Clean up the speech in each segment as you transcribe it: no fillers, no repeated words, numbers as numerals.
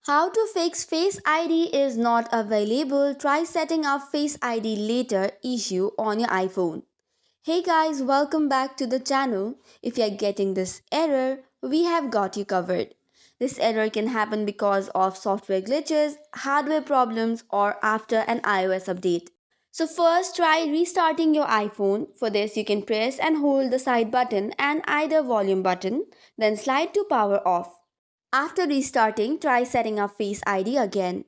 How to fix Face ID is not available. Try setting up Face ID later issue on your iPhone. Hey guys, welcome back to the channel. If you are getting this error, we have got you covered. This error can happen because of software glitches, hardware problems, or after an iOS update. So first try restarting your iPhone. For this you can press and hold the side button and either volume button, then slide to power off. After restarting, try setting up Face ID again.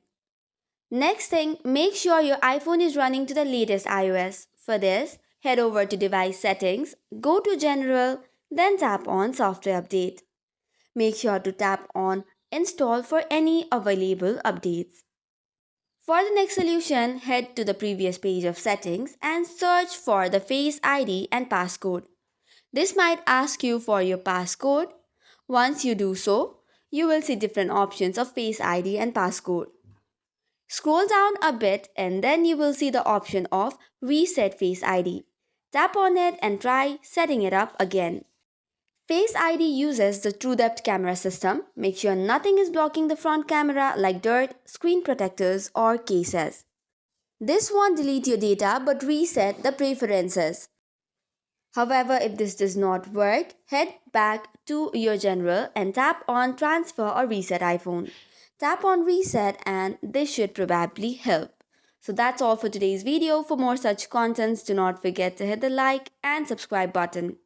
Next thing, make sure your iPhone is running to the latest iOS. For this, head over to Device Settings, go to General, then tap on Software Update. Make sure to tap on Install for any available updates. For the next solution, head to the previous page of settings and search for the Face ID and passcode. This might ask you for your passcode. Once you do so, you will see different options of Face ID and passcode. Scroll down a bit and then you will see the option of Reset Face ID. Tap on it and try setting it up again. Face ID uses the TrueDepth camera system. Make sure nothing is blocking the front camera like dirt, screen protectors or cases. This won't delete your data but reset the preferences. However, if this does not work, head back to your general and tap on Transfer or Reset iPhone. Tap on Reset and this should probably help. So that's all for today's video. For more such contents, do not forget to hit the like and subscribe button.